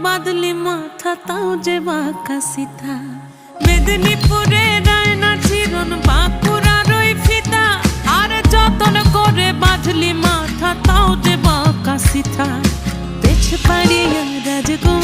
বাদলি মাথা তাও যে বাঁকা সিথা মেদিনীপুরে রায়না চিরন বাঁকুড়ার ওই ফিতা আর যতন করে বাঁধলি মাথা তাও যে বাঁকা সিথা পেছ পাড়িয়া রাজগো